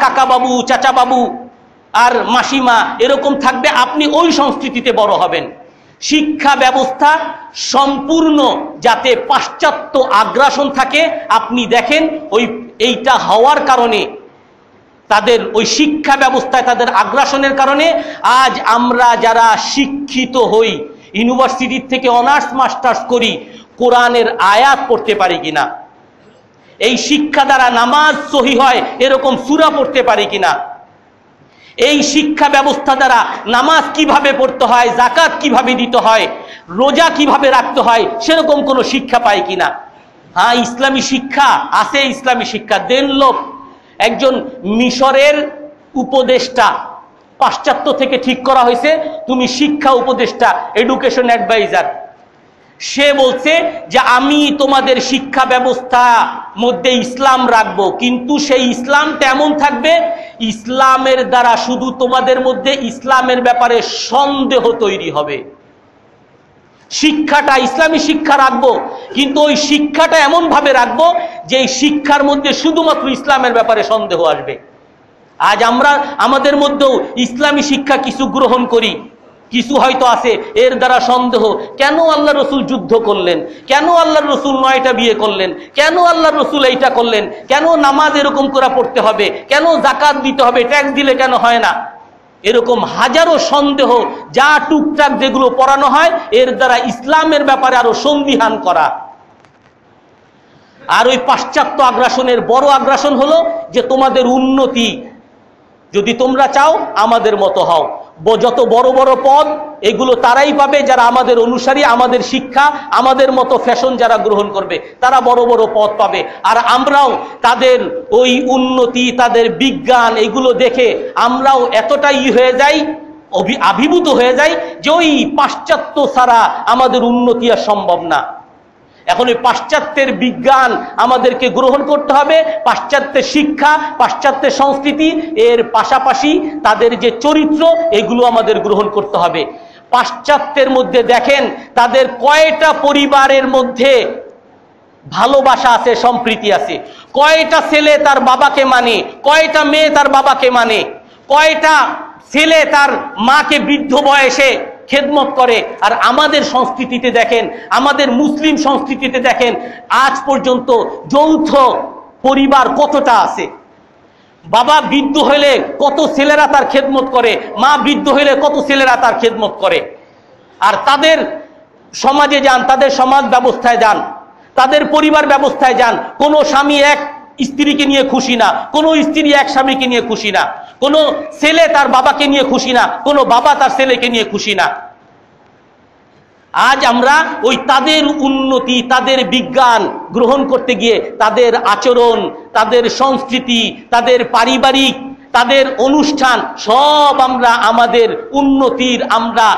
কাকা বাবু, চাচা বাবু আর মাসিমা, এরকম থাকবে। আপনি ওই সংস্কৃতিতে বড় হবেন। শিক্ষা ব্যবস্থা সম্পূর্ণ যাতে পাশ্চাত্য আগ্রাসন থাকে। আপনি দেখেন এইটা হওয়ার কারণে, তাদের ওই শিক্ষা ব্যবস্থায় তাদের আগ্রাসনের কারণে আজ আমরা যারা শিক্ষিত হই, ইউনিভার্সিটির থেকে অনার্স মাস্টার্স করি, কোরআনের আয়াত পড়তে পারি কিনা, এই শিক্ষা দ্বারা নামাজ সহি হয় এরকম সূরা পড়তে পারি কিনা, এই শিক্ষা ব্যবস্থা দ্বারা নামাজ কিভাবে পড়তে হয়, যাকাত কিভাবে দিতে হয়, রোজা কিভাবে রাখতে হয়, সেরকম কোনো শিক্ষা পাই কিনা। হ্যাঁ, ইসলামী শিক্ষা আছে, ইসলামী শিক্ষা দেন লোক। একজন মিশরের উপদেষ্টা, পাশ্চাত্য থেকে ঠিক করা হয়েছে তুমি শিক্ষা উপদেষ্টা, এডুকেশন অ্যাডভাইজার। সে বলছে যে আমি তোমাদের শিক্ষা ব্যবস্থা মধ্যে ইসলাম রাখবো, কিন্তু সেই ইসলাম তেমন থাকবে, ইসলামের দ্বারা শুধু তোমাদের মধ্যে ইসলামের ব্যাপারে সন্দেহ তৈরি হবে। শিক্ষাটা ইসলামী শিক্ষা রাখবো, কিন্তু ওই শিক্ষাটা এমন ভাবে রাখবো যে এই শিক্ষার মধ্যে শুধুমাত্র ইসলামের ব্যাপারে সন্দেহ আসবে। আজ আমরা আমাদের মধ্যেও ইসলামী শিক্ষা কিছু গ্রহণ করি, কিছু হয়তো আছে এর দ্বারা সন্দেহ। কেন আল্লাহ রসুল যুদ্ধ করলেন, কেন আল্লাহ রসুল 9টা বিয়ে করলেন, কেন আল্লাহ রসুল এইটা করলেন, কেন নামাজ এরকম করে পড়তে হবে, কেন যাকাত দিতে হবে, ট্যাক্স দিলে কেন হয় না, এরকম হাজারো সন্দেহ, যা টুকটাক যেগুলো পড়ানো হয় এর দ্বারা ইসলামের ব্যাপারে আরো সন্দিহান করা। আর ওই পাশ্চাত্য আগ্রাসনের বড় আগ্রাসন হলো যে তোমাদের উন্নতি, যদি তোমরা চাও আমাদের মতো হও। যত বড় বড় পদ এগুলো তারাই পাবে যারা আমাদের অনুসারী, আমাদের শিক্ষা, আমাদের মতো ফ্যাশন যারা গ্রহণ করবে, তারা বড় বড় পদ পাবে। আর আমরাও তাদের ওই উন্নতি, তাদের বিজ্ঞান এগুলো দেখে আমরাও এতটাই হয়ে যাই, আবির্ভূত হয়ে যাই যে ওই পাশ্চাত্য ছাড়া আমাদের উন্নতি আর সম্ভব না। এখন ওই পাশ্চাত্যের বিজ্ঞান আমাদেরকে গ্রহণ করতে হবে, পাশ্চাত্যের শিক্ষা, পাশ্চাত্যের সংস্কৃতি, এর পাশাপাশি তাদের যে চরিত্র এগুলো আমাদের গ্রহণ করতে হবে। পাশ্চাত্যের মধ্যে দেখেন তাদের কয়টা পরিবারের মধ্যে ভালোবাসা আছে, সম্প্রীতি আছে, কয়টা ছেলে তার বাবাকে মানে, কয়টা মেয়ে তার বাবাকে মানে, কয়টা ছেলে তার মাকে বৃদ্ধ বয়সে খেদমত করে। আর আমাদের সংস্কৃতিতে দেখেন, আমাদের মুসলিম সংস্কৃতিতে দেখেন আজ পর্যন্ত যৌথ পরিবার কতটা আছে। বাবা বৃদ্ধ হইলে কত ছেলেরা তার খেদমত করে, মা বৃদ্ধ হইলে কত ছেলেরা তার খেদমত করে। আর তাদের সমাজে যান, তাদের সমাজ ব্যবস্থায় যান, তাদের পরিবার ব্যবস্থায় যান, কোনো স্বামী এক স্ত্রীকে নিয়ে খুশি না, কোনো স্ত্রী এক স্বামীকে নিয়ে খুশি না, কোনো ছেলে তার বাবাকে নিয়ে খুশি না, কোনো বাবা তার ছেলেকে নিয়ে খুশি না। আজ আমরা ওই তাদের উন্নতি, তাদের বিজ্ঞান গ্রহণ করতে গিয়ে তাদের আচরণ, তাদের সংস্কৃতি, তাদের পারিবারিক, তাদের অনুষ্ঠান সব আমরা আমাদের উন্নতির আমরা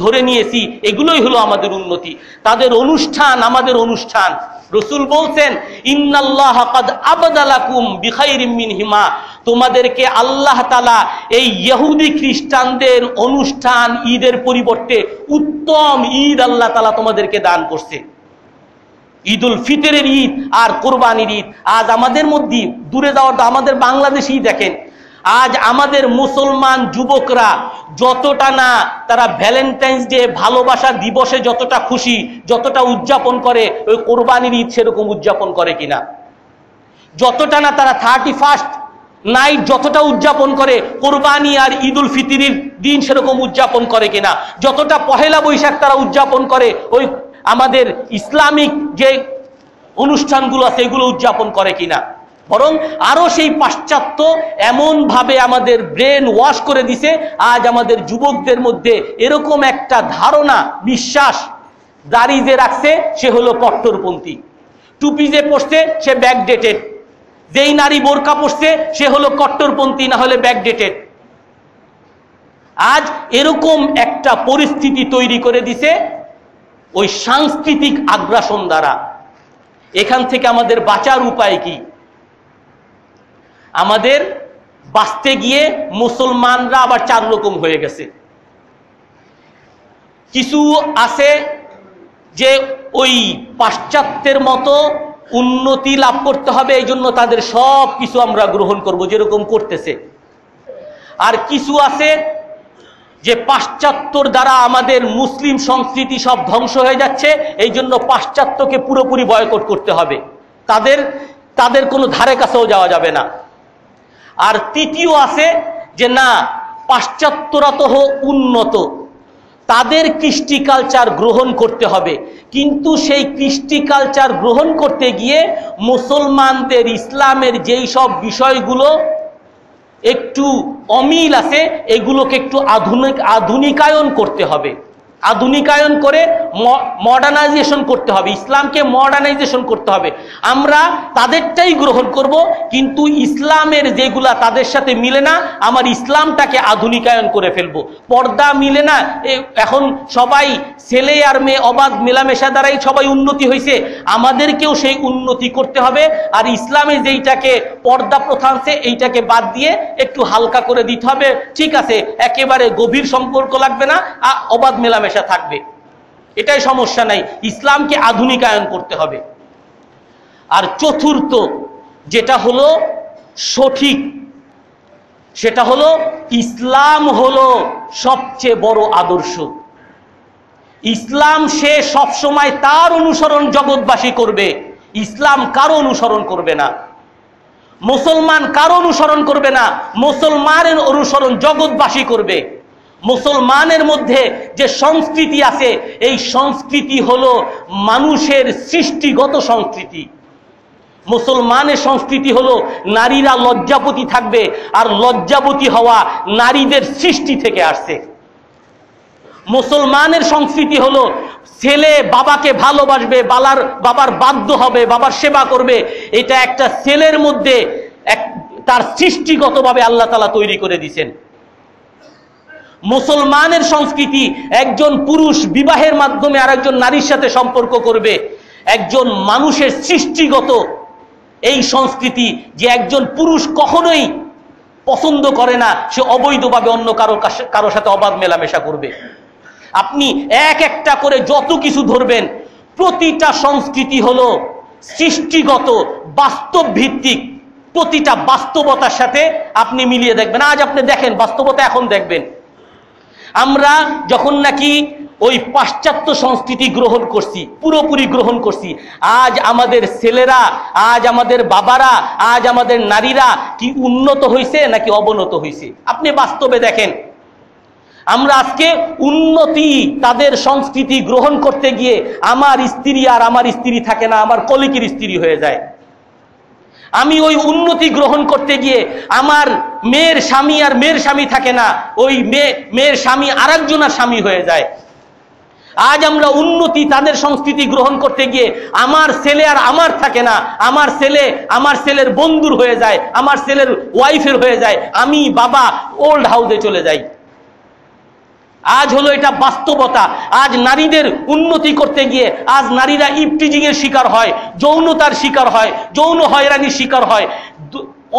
ধরে নিয়েছি, এগুলোই হলো আমাদের উন্নতি। তাদের অনুষ্ঠান আমাদের অনুষ্ঠান। রাসূল বলছেন ইন্নাল্লাহা কাদ আবদালাকুম বিখাইরিম মিনহিমা, তোমাদেরকে আল্লাহ তাআলা এই ইহুদি খ্রিস্টানদের অনুষ্ঠান ঈদের পরিবর্তে উত্তম ঈদ আল্লাহ তাআলা তোমাদেরকে দান করছে। ঈদুল ফিতরের ঈদ আর কোরবানির ঈদ। আজ আমাদের মধ্যে দূরে যাওয়ার, আমাদের বাংলাদেশেই দেখেন আজ আমাদের মুসলমান যুবকরা যতটা না তারা ভ্যালেন্টাইন্স ডে, ভালোবাসা দিবসে যতটা খুশি, যতটা উদযাপন করে, ওই কোরবানির ঈদ সেরকম উদযাপন করে কিনা? যতটা না তারা 31st নাইট যতটা উদযাপন করে, কোরবানি আর ঈদুল ফিতরের দিন সেরকম উদযাপন করে কিনা? যতটা পহেলা বৈশাখ তারা উদযাপন করে, ওই আমাদের ইসলামিক যে অনুষ্ঠানগুলো আছে এগুলো উদযাপন করে কিনা? বরং আরো সেই পাশ্চাত্য এমন ভাবে আমাদের ব্রেন ওয়াশ করে দিছে, আজ আমাদের যুবকদের মধ্যে এরকম একটা ধারণা, বিশ্বাস, দাড়ি যে রাখছে সে হলো কট্টরপন্থী, টুপি যে পরছে সে ব্যাকডেটেড, যেই নারী বোরকা পরছে সে হলো কট্টরপন্থী, না হলে ব্যাকডেটেড। আজ এরকম একটা পরিস্থিতি তৈরি করে দিছে ওই সাংস্কৃতিক আগ্রাসন দ্বারা। এখান থেকে আমাদের বাঁচার উপায় কি? আমাদের বাঁচতে গিয়ে মুসলমানরা আবার 4 রকম হয়ে গেছে। কিছু আছে যে ওই পাশ্চাত্যের মতো উন্নতি লাভ করতে হবে, এই জন্য তাদের সব কিছু আমরা গ্রহণ করব যেরকম করতেছে। আর কিছু আছে যে পাশ্চাত্যর দ্বারা আমাদের মুসলিম সংস্কৃতি সব ধ্বংস হয়ে যাচ্ছে, এই জন্য পাশ্চাত্যকে পুরোপুরি বয়কট করতে হবে, তাদের কোনো ধারে কাছেও যাওয়া যাবে না। আর তৃতীয় আছে যে না, পাশ্চাত্যরা তো উন্নত, তাদের কৃষ্টি কালচার গ্রহণ করতে হবে, কিন্তু সেই কৃষ্টি কালচার গ্রহণ করতে গিয়ে মুসলমানদের ইসলামের যেই সব বিষয়গুলো একটু অমিল আছে এগুলোকে একটু আধুনিকায়ন করতে হবে, আধুনিকায়ন করে মডার্নাইজেশন করতে হবে, ইসলামকে মডার্নাইজেশন করতে হবে। আমরা তাদেরটাই গ্রহণ করব, কিন্তু ইসলামের যেগুলা তাদের সাথে মিলে না, আমার ইসলামটাকে আধুনিকায়ন করে ফেলবো। পর্দা মিলে না, এখন সবাই ছেলে আর মেয়ে অবাধ মেলামেশা দ্বারাই সবাই উন্নতি হয়েছে, আমাদেরকেও সেই উন্নতি করতে হবে। আর ইসলামে যেইটাকে পর্দা প্রথা আছে এইটাকে বাদ দিয়ে একটু হালকা করে দিতে হবে। ঠিক আছে, একেবারে গভীর সম্পর্ক লাগবে না, অবাধ মেলামেশা থাকবে, এটাই সমস্যা নাই, ইসলামকে আধুনিকায়ন করতে হবে। আর চতুর্থ যেটা হলো সঠিক, সেটা হলো ইসলাম হলো সবচেয়ে বড় আদর্শ। ইসলাম সে সব সময় তার অনুসরণ জগৎবাসী করবে, ইসলাম কারো অনুসরণ করবে না, মুসলমান কারো অনুসরণ করবে না, মুসলমানের অনুসরণ জগৎবাসী করবে। মুসলমানের মধ্যে যে সংস্কৃতি আছে এই সংস্কৃতি হলো মানুষের সৃষ্টিগত সংস্কৃতি। মুসলমানের সংস্কৃতি হলো নারীরা লজ্জাবতী থাকবে, আর লজ্জাবতী হওয়া নারীদের সৃষ্টি থেকে আসছে। মুসলমানের সংস্কৃতি হলো ছেলে বাবাকে ভালোবাসবে, বাবার বাধ্য হবে, বাবার সেবা করবে। এটা একটা ছেলের মধ্যে তার সৃষ্টিগতভাবে আল্লাহ তাআলা তৈরি করে দিয়েছেন। মুসলমানের সংস্কৃতি একজন পুরুষ বিবাহের মাধ্যমে আরেকজন নারীর সাথে সম্পর্ক করবে। একজন মানুষের সৃষ্টিগত এই সংস্কৃতি যে একজন পুরুষ কখনোই পছন্দ করে না সে অবৈধভাবে অন্য কারোর সাথে অবাধ মেলামেশা করবে। আপনি এক একটা করে যত কিছু ধরবেন, প্রতিটা সংস্কৃতি হলো সৃষ্টিগত, বাস্তব ভিত্তিক। প্রতিটা বাস্তবতার সাথে আপনি মিলিয়ে দেখবেন। আজ আপনি দেখেন বাস্তবতা, এখন দেখবেন আমরা যখন নাকি ওই পাশ্চাত্য সংস্কৃতি গ্রহণ করছি, পুরোপুরি গ্রহণ করছি, আজ আমাদের ছেলেরা, আজ আমাদের বাবারা, আজ আমাদের নারীরা কি উন্নত হয়েছে নাকি অবনত হয়েছে? আপনি বাস্তবে দেখেন। আমরা আজকে উন্নতি, তাদের সংস্কৃতি গ্রহণ করতে গিয়ে আমার স্ত্রী আর আমার স্ত্রী থাকে না, আমার কলিকের স্ত্রী হয়ে যায়। আমি ওই উন্নতি গ্রহণ করতে গিয়ে আমার মেয়ের স্বামী আর মেয়ের স্বামী থাকে না, ওই মেয়ের স্বামী আরেকজনের স্বামী হয়ে যায়। আজ আমরা উন্নতি, তাদের সংস্কৃতি গ্রহণ করতে গিয়ে আমার ছেলে আর আমার থাকে না, আমার ছেলে আমার ছেলের বন্ধুর হয়ে যায়, আমার ছেলের ওয়াইফের হয়ে যায়, আমি বাবা ওল্ড হাউসে চলে যাই। আজ হলো এটা বাস্তবতা। আজ নারীদের উন্নতি করতে গিয়ে আজ নারীরা ইফটিজিং এর শিকার হয়, যৌনতার শিকার হয়, যৌন হয়রানির শিকার হয়,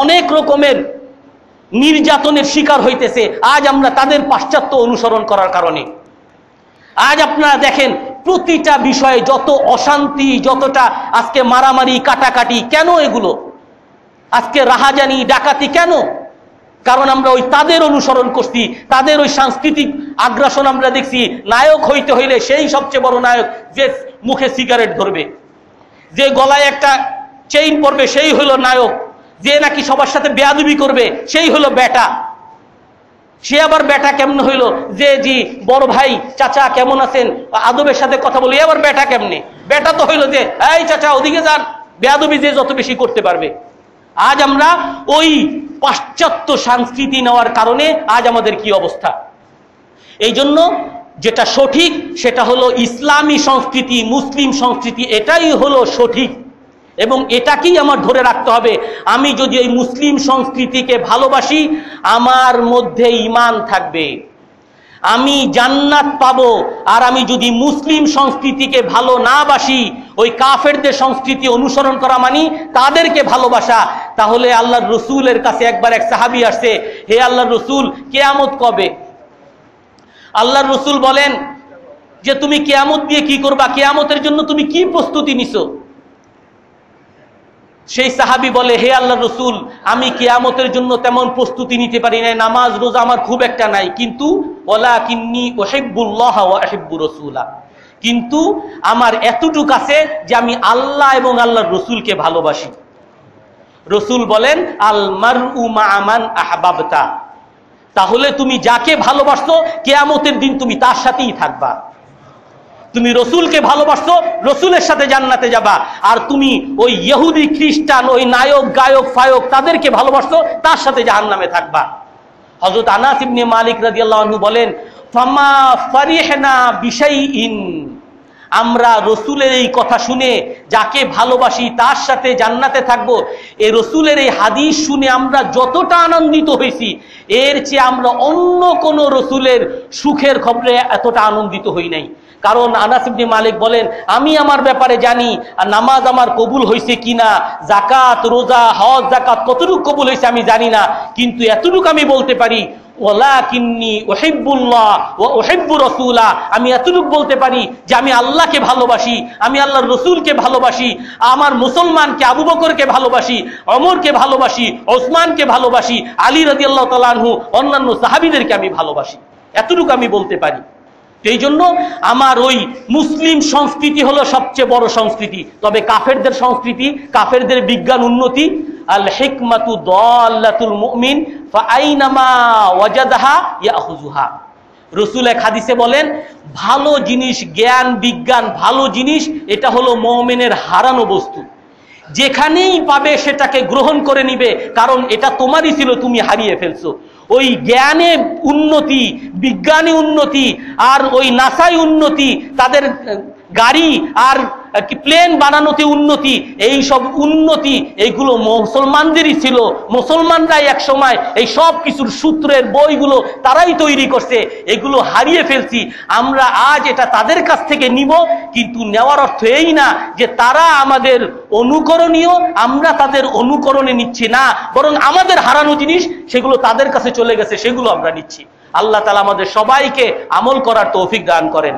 অনেক রকমের নির্যাতনের শিকার হইতেছে। আজ আমরা তাদের পাশ্চাত্য অনুসরণ করার কারণে। আজ আপনারা দেখেন প্রতিটা বিষয়ে যত অশান্তি, যতটা আজকে মারামারি কাটাকাটি, কেন এগুলো? আজকে রাহাজানি ডাকাতি কেন? কারণ আমরা ওই তাদের অনুসরণ করছি, তাদের ওই সাংস্কৃতিক আগ্রাসন আমরা দেখছি। নায়ক হইতে হইলে সেই সবচেয়ে বড় নায়ক যে মুখে সিগারেট ধরবে, যে গলায় একটা চেইন পরবে সেই হলো নায়ক, যে নাকি সবার সাথে বেয়াদবি করবে সেই হলো বেটা। সে আবার বেটা কেমন হইলো? যে জি বড় ভাই চাচা কেমন আছেন, আদবের সাথে কথা বলি, আবার বেটা কেমনে? বেটা তো হইলো যে এই চাচা ওদিকে যান, বেয়াদবি যে যত বেশি করতে পারবে। আজ আমরা ওই পাশ্চাত্য সংস্কৃতি নেওয়ার কারণে আজ আমাদের কি অবস্থা। এই জন্য যেটা সঠিক সেটা হলো ইসলামী সংস্কৃতি, মুসলিম সংস্কৃতি, এটাই হলো সঠিক এবং এটাকেই আমার ধরে রাখতে হবে। আমি যদি এই মুসলিম সংস্কৃতিকে ভালোবাসি, আমার মধ্যে ঈমান থাকবে, আমি জান্নাত পাবো। আর আমি যদি মুসলিম সংস্কৃতিকে ভালো না বাসি, ওই কাফেরদের সংস্কৃতি অনুসরণ করা মানি তাদেরকে ভালোবাসা, তাহলে আল্লাহর রসুলের কাছে একবার এক সাহাবী আসছে, হে আল্লাহর রসুল কিয়ামত কবে? আল্লাহর রসুল বলেন যে তুমি কিয়ামত দিয়ে কি করবা, কিয়ামতের জন্য তুমি কি প্রস্তুতি নিছো? সেই সাহাবী বলে, হে আল্লাহর রসুল আমি কিয়ামতের জন্য তেমন প্রস্তুতি নিতে পারি না, নামাজ রোজা আমার খুব একটা নাই, কিন্তু ওয়ালাকিন্নী উহিব্বুল্লাহ ওয়া উহিব্বু রাসূলা, কিন্তু আমার এতটুকু আছে যে আমি আল্লাহ এবং আল্লাহর রসুলকে ভালোবাসি। রসুল বলেন আল মারউ মা মান আহবাবতা, তাহলে তুমি যাকে ভালোবাসো কিয়ামতের দিন তুমি তার সাথেই থাকবা। তুমি রসুলকে ভালোবাসো, রসুলের সাথে জান্নাতে যাবা। আর তুমি ওই ইহুদি খ্রিস্টান, ওই নায়ক গায়ক ফায়ক তাদেরকে ভালোবাসো, তার সাথে জাহান্নামে থাকবা। হযরত আনাস ইবনে মালিক রাদিয়াল্লাহু আনহু বলেন ফামা ফারিহনা বিশাইইন, আমরা রসুলের এই কথা শুনে যাকে ভালোবাসি তার সাথে জান্নাতে থাকবো, এই রসুলের এই হাদিস শুনে আমরা যতটা আনন্দিত হয়েছি, এর চেয়ে আমরা অন্য কোন রসুলের সুখের খবরে এতটা আনন্দিত হই নাই। কারণ আনাস ইবনে মালিক বলেন আমি আমার ব্যাপারে জানি, আর নামাজ আমার কবুল হয়েছে কিনা, যাকাত রোজা হজ যাকাত কতটুকু কবুল হয়েছে আমি জানি না, কিন্তু এতটুকু আমি বলতে পারি ওয়ালাকিন্নী উহিব্বুল্লাহ ওয়া উহিব্বু রাসূলা, আমি এতটুকু বলতে পারি যে আমি আল্লাহকে ভালোবাসি, আমি আল্লাহর রসুলকে ভালোবাসি, আমার মুসলমানকে আবু বকরকে ভালোবাসি, ওমরকে ভালোবাসি, ওসমানকে ভালোবাসি, আলী রাদিয়াল্লাহু তাআলা আনহু, অন্যান্য সাহাবীদেরকে আমি ভালোবাসি, এতটুকু আমি বলতে পারি। এই জন্য আমার ওই মুসলিম সংস্কৃতি হলো সবচেয়ে বড় সংস্কৃতি। তবে কাফেরদের সংস্কৃতি, কাফেরদের বিজ্ঞান উন্নতি, আল হিকমাতু দাল্লাতুল মুমিন ফাআইনামা ওয়াজাদাহা ইয়াখুযুহা। রাসূল এক হাদিসে বলেন ভালো জিনিস, জ্ঞান বিজ্ঞান ভালো জিনিস, এটা হলো মুমিনের হারানো বস্তু। যেখানেই পাবে সেটাকে গ্রহণ করে নিবে, কারণ এটা তোমারই ছিল, তুমি হারিয়ে ফেলছো। ওই জ্ঞানে উন্নতি, বিজ্ঞানী উন্নতি, আর ওই নাসাই উন্নতি, তাদের গাড়ি আর প্লেন বানানোতে উন্নতি, এই সব উন্নতি এইগুলো মুসলমানদেরই ছিল। মুসলমানরাই এক সময় এই সব কিছুর সূত্রের বইগুলো তারাই তৈরি করছে, এগুলো হারিয়ে ফেলছি আমরা। আজ এটা তাদের কাছ থেকে নিব, কিন্তু নেওয়ার অর্থ এই না যে তারা আমাদের অনুকরণীয়, আমরা তাদের অনুকরণে নিচ্ছি না, বরং আমাদের হারানো জিনিস সেগুলো তাদের কাছে চলে গেছে, সেগুলো আমরা নিচ্ছি। আল্লাহ তাআলা আমাদের সবাইকে আমল করার তৌফিক দান করেন।